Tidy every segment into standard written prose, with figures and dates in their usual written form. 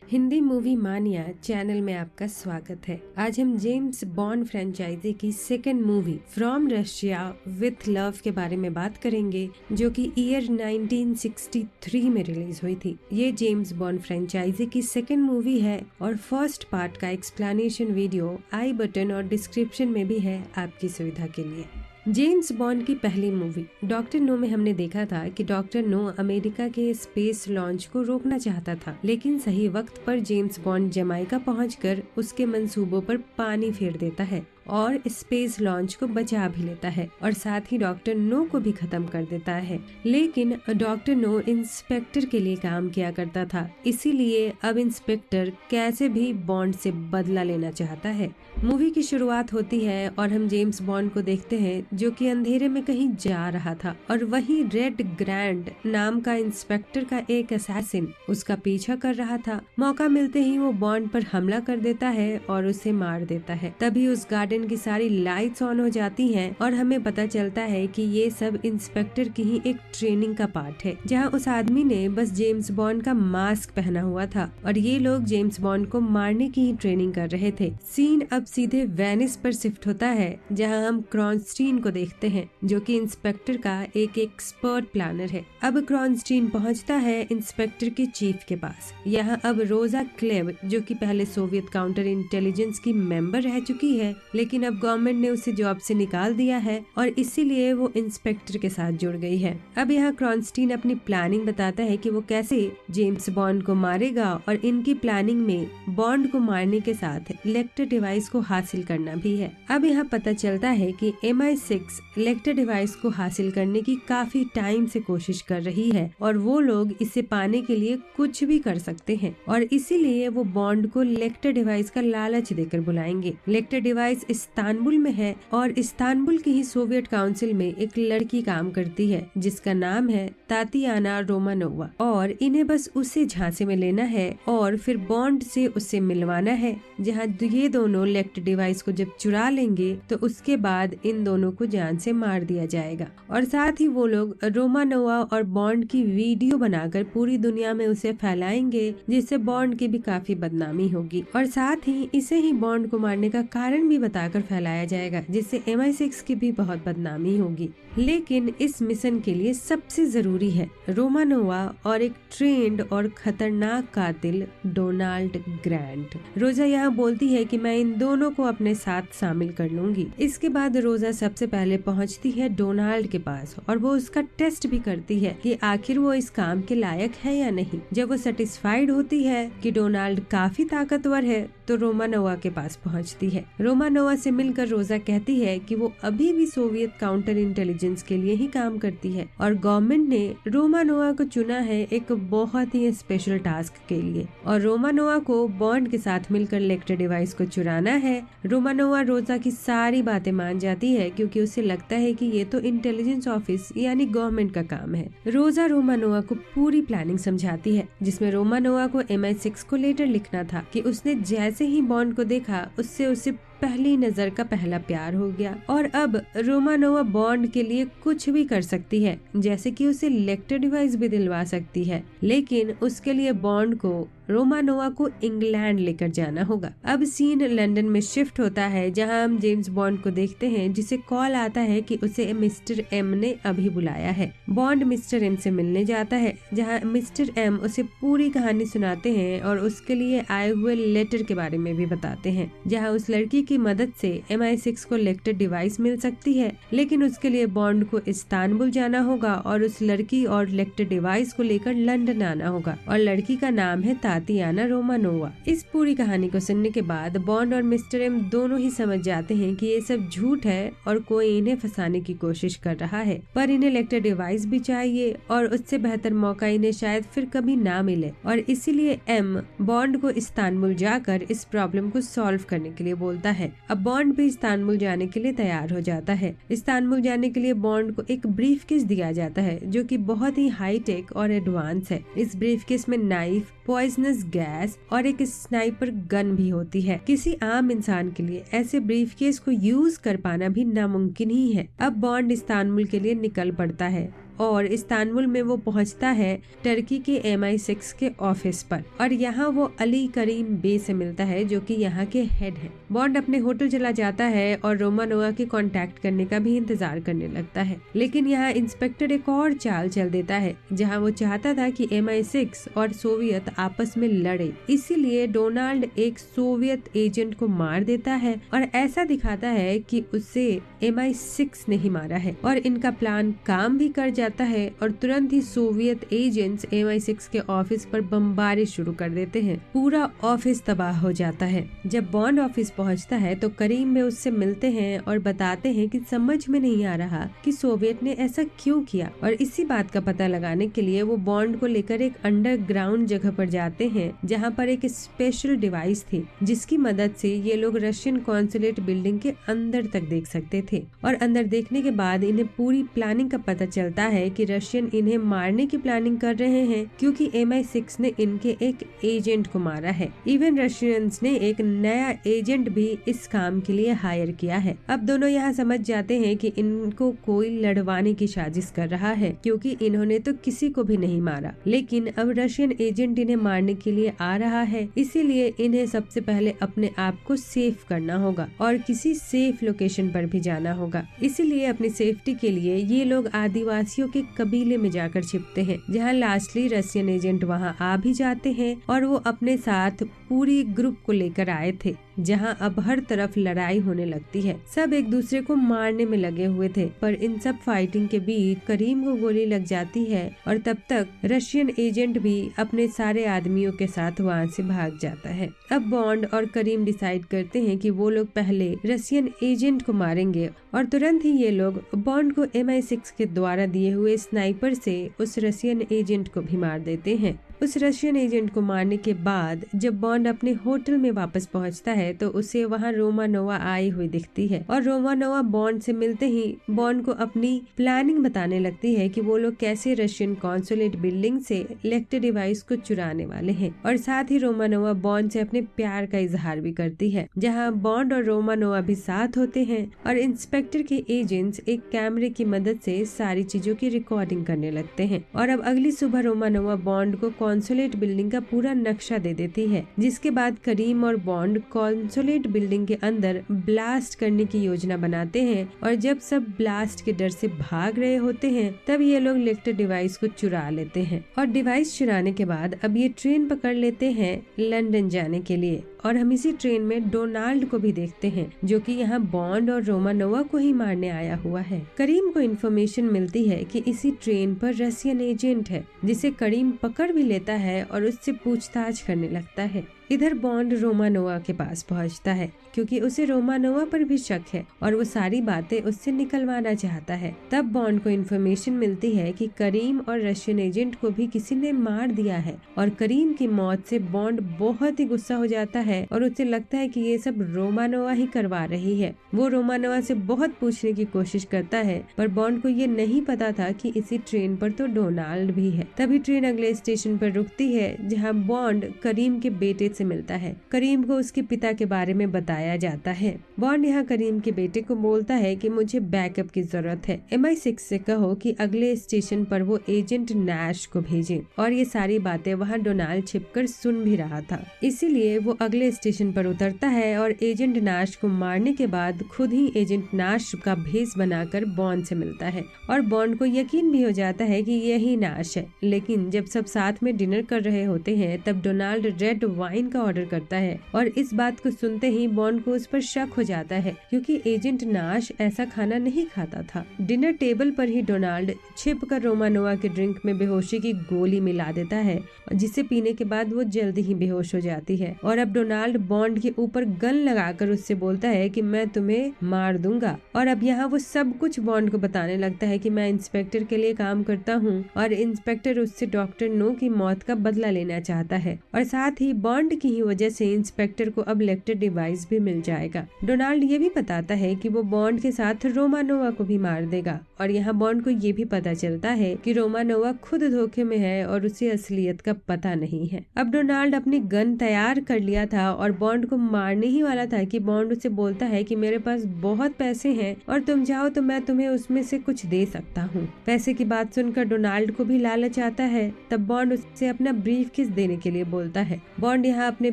Hindi movie मानिया channel में आपका स्वागत है। आज हम जेम्स बॉन्ड फ्रेंचाइजी की second movie from Russia with love के बारे में बात करेंगे, जो कि ईयर 1963 में रिलीज हुई थी। ये जेम्स बॉन्ड फ्रेंचाइजी की सेकंड मूवी है और फर्स्ट पार्ट का एक्सप्लेनेशन वीडियो आई बटन और डिस्क्रिप्शन में भी है आपकी सुविधा के लिए। जेम्स बॉन्ड की पहली मूवी डॉक्टर नो में हमने देखा था कि डॉक्टर नो अमेरिका के स्पेस लॉन्च को रोकना चाहता था, लेकिन सही वक्त पर जेम्स बॉन्ड जमाइका पहुंचकर उसके मंसूबों पर पानी फेर देता है और स्पेस लॉन्च को बचा भी लेता है और साथ ही डॉक्टर नो को भी खत्म कर देता है। लेकिन डॉक्टर नो इंस्पेक्टर के लिए काम किया करता था, इसीलिए अब इंस्पेक्टर कैसे भी बॉन्ड से बदला लेना चाहता है। मूवी की शुरुआत होती है और हम जेम्स बॉन्ड को देखते हैं जो कि अंधेरे में कहीं जा रहा था और वहीं रेड ग्रैंड नाम का इंस्पेक्टर का एक असैसिन उसका पीछा कर रहा था। मौका मिलते ही वो बॉन्ड पर हमला कर देता है और उसे मार देता है। तभी उस गार्डन की सारी लाइट्स ऑन हो जाती हैं और हमें पता चलता है कि ये सब इंस्पेक्टर की ही एक ट्रेनिंग का पार्ट है, जहां उस आदमी ने बस जेम्स बॉन्ड का मास्क पहना हुआ था और ये लोग जेम्स बॉन्ड को मारने की ही ट्रेनिंग कर रहे थे। सीन अब सीधे वेनिस पर शिफ्ट होता है, जहां हम क्रॉन्स्टीन को देखते हैं जो कि इंस्पेक्टर का एक एक्सपर्ट प्लानर है। अब क्रॉन्स्टीन पहुंचता है इंस्पेक्टर के चीफ के पास। यहाँ अब रोजा क्लेब, जो कि पहले सोवियत काउंटर इंटेलिजेंस की मेंबर रह चुकी है, लेकिन अब गवर्नमेंट ने उसे जॉब से निकाल दिया है और इसीलिए वो इंस्पेक्टर के साथ जुड़ गई है। अब यहाँ क्रॉन्स्टीन अपनी प्लानिंग बताता है कि वो कैसे जेम्स बॉन्ड को मारेगा और इनकी प्लानिंग में बॉन्ड को मारने के साथ लेक्टर डिवाइस को हासिल करना भी है। अब यहाँ पता चलता है कि MI6 लेक्टर डिवाइस को हासिल करने की काफी टाइम से कोशिश कर रही है और वो लोग इसे पाने के लिए कुछ भी कर सकते हैं और इसीलिए वो बॉन्ड को लेक्टर डिवाइस का लालच देकर बुलाएंगे। लेक्टर डिवाइस इस्तांबुल में है और इस्तांबुल की ही सोवियत काउंसिल में एक लड़की काम करती है जिसका नाम है तातियाना रोमानोवा और इन्हें बस उसे झांसे में लेना है और फिर बॉन्ड से उससे मिलवाना है। जहां ये दोनों लेक्टर डिवाइस को जब चुरा लेंगे तो उसके बाद इन दोनों को जान से मार दिया जाएगा और साथ ही वो लोग रोमानोवा और बॉन्ड की वीडियो बनाकर पूरी दुनिया में उसे फैलाएंगे, जिससे बॉन्ड की भी काफी बदनामी होगी और साथ ही इसे ही बॉन्ड को मारने का कारण भी बताकर फैलाया जाएगा, जिससे MI6 की भी बहुत बदनामी होगी। लेकिन इस मिशन के लिए सबसे जरूरी है रोमानोवा और एक ट्रेंड और खतरनाक कातिल डोनाल्ड ग्रैंट। रोजा यहाँ बोलती है कि मैं इन दोनों को अपने साथ शामिल कर लूंगी। इसके बाद रोजा सबसे पहले पहुँचती है डोनाल्ड के पास और वो उसका टेस्ट भी करती है कि आखिर वो इस काम के लायक है या नहीं। जब वो सेटिस्फाइड होती है कि डोनाल्ड काफी ताकतवर है तो रोमानोवा के पास पहुँचती है। रोमानोवा से मिलकर रोजा कहती है कि वो अभी भी सोवियत काउंटर इंटेलिजेंस के लिए ही काम करती है और गवर्नमेंट ने रोमानोवा को चुना है एक बहुत ही स्पेशल टास्क के लिए और रोमानोवा को बॉन्ड के साथ मिलकर लेक्टर डिवाइस को चुराना है। रोमानोवा रोजा की सारी बातें मान जाती है क्योंकि उसे लगता है कि ये तो इंटेलिजेंस ऑफिस यानी गवर्नमेंट का काम है। रोजा रोमानोवा को पूरी प्लानिंग समझाती है, जिसमें रोमानोवा को MI6 को लेटर लिखना था कि उसने जैसे ही बॉन्ड को देखा उससे उसे पहली नजर का पहला प्यार हो गया और अब रोमानोवा बॉन्ड के लिए कुछ भी कर सकती है, जैसे कि उसे लेक्टर डिवाइस भी दिलवा सकती है, लेकिन उसके लिए बॉन्ड को रोमानोवा को इंग्लैंड लेकर जाना होगा। अब सीन लंदन में शिफ्ट होता है, जहां हम जेम्स बॉन्ड को देखते हैं जिसे कॉल आता है कि उसे मिस्टर M ने अभी बुलाया है। बॉन्ड मिस्टर M से मिलने जाता है, जहां मिस्टर M उसे पूरी कहानी सुनाते हैं और उसके लिए आए हुए लेटर के बारे में भी बताते हैं, जहां उस लड़की की मदद से MI6 को लेक्टर डिवाइस मिल सकती है, लेकिन उसके लिए बॉन्ड को इस्तांबुल जाना होगा और उस लड़की और लेक्टर डिवाइस को लेकर लंदन आना होगा और लड़की का नाम है तातियाना रोमानोवा। इस पूरी कहानी को सुनने के बाद बॉन्ड और मिस्टर M दोनों ही समझ जाते हैं कि ये सब झूठ है और कोई इन्हें फंसाने की कोशिश कर रहा है, पर इन्हें लेक्टर डिवाइस भी चाहिए और उससे बेहतर मौका इन्हें शायद फिर कभी ना मिले और इसीलिए M बॉन्ड को इस्तांबुल जाकर इस प्रॉब्लम को सॉल्व करने के लिए बोलता है। अब बॉन्ड भी इस्तांबुल जाने के लिए तैयार हो जाता है। इस्तांबुल जाने के लिए बॉन्ड को एक ब्रीफकेस दिया जाता है जो कि बहुत ही हाई टेक और एडवांस है। इस ब्रीफकेस में नाइफ, पॉइजनस गैस और एक स्नाइपर गन भी होती है। किसी आम इंसान के लिए ऐसे ब्रीफकेस को यूज कर पाना भी नामुमकिन ही है। अब बॉन्ड इस्तांबुल के लिए निकल पड़ता है और इस्तांबुल में वो पहुंचता है टर्की के MI6 के ऑफिस पर और यहाँ वो अली करीम बे से मिलता है जो कि यहाँ के हेड है। बॉन्ड अपने होटल चला जाता है और रोमानोवा के कांटेक्ट करने का भी इंतजार करने लगता है, लेकिन यहाँ इंस्पेक्टर एक और चाल चल देता है जहाँ वो चाहता था कि MI6 और सोवियत आपस में लड़े, इसीलिए डोनाल्ड एक सोवियत एजेंट को मार देता है और ऐसा दिखाता है कि उसे MI6 ने ही मारा है और इनका प्लान काम भी कर जाता है और तुरंत ही सोवियत एजेंट्स MI6 के ऑफिस पर बमबारी शुरू कर देते हैं। पूरा ऑफिस तबाह हो जाता है। जब बॉन्ड ऑफिस पहुंचता है तो करीम में उससे मिलते हैं और बताते हैं कि समझ में नहीं आ रहा कि सोवियत ने ऐसा क्यों किया और इसी बात का पता लगाने के लिए वो बॉन्ड को लेकर एक अंडरग्राउंड जगह पर जाते हैं जहाँ पर एक स्पेशल डिवाइस थी जिसकी मदद से ये लोग रशियन कॉन्सुलेट बिल्डिंग के अंदर तक देख सकते थे और अंदर देखने के बाद इन्हें पूरी प्लानिंग का पता चलता है कि रशियन इन्हें मारने की प्लानिंग कर रहे हैं क्योंकि MI6 ने इनके एक एजेंट को मारा है। इवन रशियंस ने एक नया एजेंट भी इस काम के लिए हायर किया है। अब दोनों यहाँ समझ जाते हैं कि इनको कोई लड़वाने की साजिश कर रहा है क्योंकि इन्होंने तो किसी को भी नहीं मारा, लेकिन अब रशियन एजेंट इन्हें मारने के लिए आ रहा है, इसीलिए इन्हें सबसे पहले अपने आप को सेफ करना होगा और किसी सेफ लोकेशन पर भी जाना होगा। इसीलिए अपनी सेफ्टी के लिए ये लोग आदिवासियों के कबीले में जाकर छिपते हैं जहाँ लास्टली रशियन एजेंट वहाँ आ भी जाते हैं और वो अपने साथ पूरी ग्रुप को लेकर आए थे जहां अब हर तरफ लड़ाई होने लगती है। सब एक दूसरे को मारने में लगे हुए थे पर इन सब फाइटिंग के बीच करीम को गोली लग जाती है और तब तक रशियन एजेंट भी अपने सारे आदमियों के साथ वहां से भाग जाता है। अब बॉन्ड और करीम डिसाइड करते हैं कि वो लोग पहले रशियन एजेंट को मारेंगे और तुरंत ही ये लोग बॉन्ड को MI6 के द्वारा दिए हुए स्नाइपर से उस रशियन एजेंट को भी मार देते हैं। उस रशियन एजेंट को मारने के बाद जब बॉन्ड अपने होटल में वापस पहुंचता है तो उसे वहां रोमानोवा आई हुई दिखती है और रोमानोवा बॉन्ड से मिलते ही बॉन्ड को अपनी प्लानिंग बताने लगती है कि वो लोग कैसे रशियन कॉन्सुलेट बिल्डिंग से इलेक्ट्रिक डिवाइस को चुराने वाले हैं और साथ ही रोमानोवा बॉन्ड से अपने प्यार का इजहार भी करती है, जहाँ बॉन्ड और रोमानोवा भी साथ होते हैं और इंस्पेक्टर के एजेंट्स एक कैमरे की मदद से सारी चीजों की रिकॉर्डिंग करने लगते हैं। और अब अगली सुबह रोमानोवा बॉन्ड को कॉन्सुलेट बिल्डिंग का पूरा नक्शा दे देती है, जिसके बाद करीम और बॉन्ड कॉन्सुलेट बिल्डिंग के अंदर ब्लास्ट करने की योजना बनाते हैं और जब सब ब्लास्ट के डर से भाग रहे होते हैं तब ये लोग इलेक्ट्रिक डिवाइस को चुरा लेते हैं और डिवाइस चुराने के बाद अब ये ट्रेन पकड़ लेते हैं लंदन जाने के लिए और हम इसी ट्रेन में डोनाल्ड को भी देखते हैं जो कि यहाँ बॉन्ड और रोमानोवा को ही मारने आया हुआ है। करीम को इन्फॉर्मेशन मिलती है कि इसी ट्रेन पर रशियन एजेंट है जिसे करीम पकड़ भी लेता है और उससे पूछताछ करने लगता है। इधर बॉन्ड रोमानोवा के पास पहुंचता है क्योंकि उसे रोमानोवा पर भी शक है और वो सारी बातें उससे निकलवाना चाहता है। तब बॉन्ड को इन्फॉर्मेशन मिलती है कि करीम और रशियन एजेंट को भी किसी ने मार दिया है और करीम की मौत से बॉन्ड बहुत ही गुस्सा हो जाता है और उसे लगता है कि ये सब रोमानोवा ही करवा रही है। वो रोमानोवा से बहुत पूछने की कोशिश करता है पर बॉन्ड को ये नहीं पता था कि इसी ट्रेन पर तो डोनाल्ड भी है। तभी ट्रेन अगले स्टेशन पर रुकती है जहाँ बॉन्ड करीम के बेटे से मिलता है। करीम को उसके पिता के बारे में बताया जाता है। बॉन्ड यहाँ करीम के बेटे को बोलता है कि मुझे बैकअप की जरूरत है, MI6 से कहो कि अगले स्टेशन पर वो एजेंट नैश को भेजे। और ये सारी बातें वहाँ डोनाल्ड छिपकर सुन भी रहा था, इसीलिए वो अगले स्टेशन पर उतरता है और एजेंट नैश को मारने के बाद खुद ही एजेंट नैश का भेष बनाकर बॉन्ड से मिलता है और बॉन्ड को यकीन भी हो जाता है कि यही नैश है। लेकिन जब सब साथ में डिनर कर रहे होते हैं तब डोनाल्ड रेड वाइन का ऑर्डर करता है और इस बात को सुनते ही बॉन्ड को उस पर शक हो जाता है क्योंकि एजेंट नाश ऐसा खाना नहीं खाता था। डिनर टेबल पर ही डोनाल्ड छिपकर रोमानोवा के ड्रिंक में बेहोशी की गोली मिला देता है जिसे पीने के बाद वो जल्दी ही बेहोश हो जाती है और अब डोनाल्ड बॉन्ड के ऊपर गन लगाकर उससे बोलता है कि मैं तुम्हें मार दूंगा। और अब यहाँ वो सब कुछ बॉन्ड को बताने लगता है कि मैं इंस्पेक्टर के लिए काम करता हूँ और इंस्पेक्टर उससे डॉक्टर नो की मौत का बदला लेना चाहता है और साथ ही बॉन्ड की ही वजह से इंस्पेक्टर को अब इलेक्ट्रिक डिवाइस भी मिल जाएगा। डोनाल्ड ये भी बताता है कि वो बॉन्ड के साथ रोमानोवा को भी मार देगा और यहाँ बॉन्ड को ये भी पता चलता है कि रोमानोवा खुद धोखे में है और उसे असलियत का पता नहीं है। अब डोनाल्ड अपनी गन तैयार कर लिया था और बॉन्ड को मारने ही वाला था कि बॉन्ड उसे बोलता है कि मेरे पास बहुत पैसे हैं और तुम चाहो तो मैं तुम्हें उसमें से कुछ दे सकता हूँ। पैसे की बात सुनकर डोनाल्ड को भी लालच आता है। तब बॉन्ड उससे अपना ब्रीफकेस देने के लिए बोलता है। बॉन्ड यहाँ अपने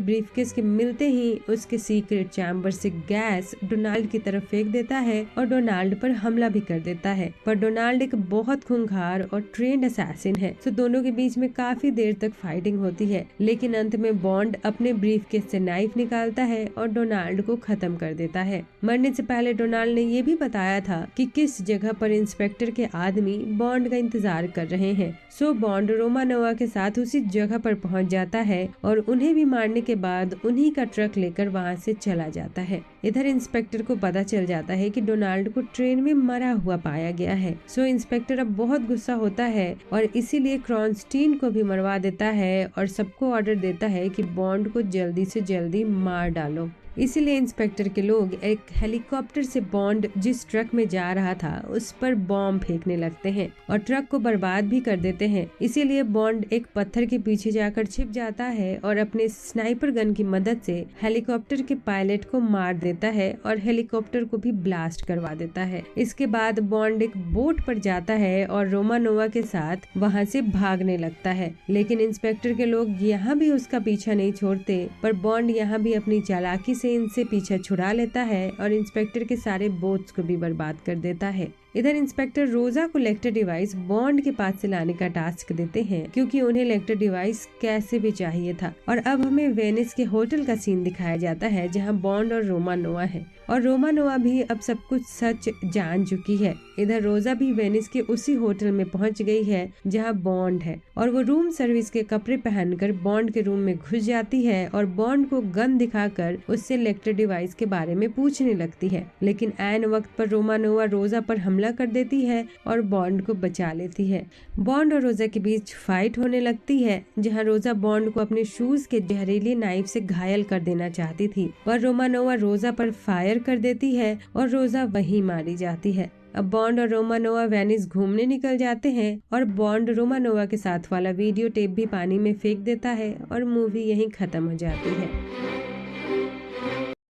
ब्रीफकेस के मिलते ही उसके सीक्रेट चैम्बर से गैस डोनाल्ड की तरफ फेंक देता है और डोनाल्ड पर हमला भी कर देता है। पर डोनाल्ड एक बहुत खूंखार और ट्रेंड असैसिन है, तो दोनों के बीच में काफी देर तक फाइटिंग होती है, लेकिन अंत में बॉन्ड अपने ब्रीफकेस से नाइफ निकालता है और डोनाल्ड को खत्म कर देता है। मरने से पहले डोनाल्ड ने ये भी बताया था कि किस जगह पर इंस्पेक्टर के आदमी बॉन्ड का इंतजार कर रहे हैं। सो बॉन्ड रोमानोवा के साथ उसी जगह पर पहुंच जाता है और उन्हें भी मारने के बाद उन्हीं का ट्रक लेकर वहां से चला जाता है। इधर इंस्पेक्टर को पता चल जाता है कि डोनाल्ड को ट्रेन में मरा हुआ पाया गया है। सो इंस्पेक्टर अब बहुत गुस्सा होता है और इसीलिए क्रॉन्स्टीन को भी मरवा देता है और सबको ऑर्डर देता है कि बॉन्ड को जल्दी से जल्दी मार डालो। इसीलिए इंस्पेक्टर के लोग एक हेलीकॉप्टर से बॉन्ड जिस ट्रक में जा रहा था उस पर बॉम्ब फेंकने लगते हैं और ट्रक को बर्बाद भी कर देते हैं। इसीलिए बॉन्ड एक पत्थर के पीछे जाकर छिप जाता है और अपने स्नाइपर गन की मदद से हेलीकॉप्टर के पायलट को मार देता है और हेलीकॉप्टर को भी ब्लास्ट करवा देता है। इसके बाद बॉन्ड एक बोट पर जाता है और रोमानोवा के साथ वहाँ से भागने लगता है, लेकिन इंस्पेक्टर के लोग यहाँ भी उसका पीछा नहीं छोड़ते। पर बॉन्ड यहाँ भी अपनी चालाकी से इनसे पीछा छुड़ा लेता है और इंस्पेक्टर के सारे बोट्स को भी बर्बाद कर देता है। इधर इंस्पेक्टर रोजा को लेक्टर डिवाइस बॉन्ड के पास से लाने का टास्क देते हैं, क्योंकि उन्हें लेक्टर डिवाइस कैसे भी चाहिए था। और अब हमें वेनिस के होटल का सीन दिखाया जाता है जहां बॉन्ड और रोमानोवा है और रोमानोवा भी अब सब कुछ सच जान चुकी है। इधर रोजा भी वेनिस के उसी होटल में पहुंच गई है जहां बॉन्ड है और वो रूम सर्विस के कपड़े पहनकर बॉन्ड के रूम में घुस जाती है और बॉन्ड को गन दिखाकर उससे लेक्टर डिवाइस के बारे में पूछने लगती है। लेकिन ऐन वक्त पर रोमानोवा रोजा पर हमला कर देती है और बॉन्ड को बचा लेती है। बॉन्ड और रोजा के बीच फाइट होने लगती है जहां रोजा बॉन्ड को अपने शूज के जहरीली नाइफ से घायल कर देना चाहती थी, पर रोमानोवा रोजा पर फायर कर देती है और रोजा वहीं मारी जाती है। अब बॉन्ड और रोमानोवा वेनिस घूमने निकल जाते हैं और बॉन्ड रोमानोवा के साथ वाला वीडियो टेप भी पानी में फेंक देता है और मूवी यहीं खत्म हो जाती है।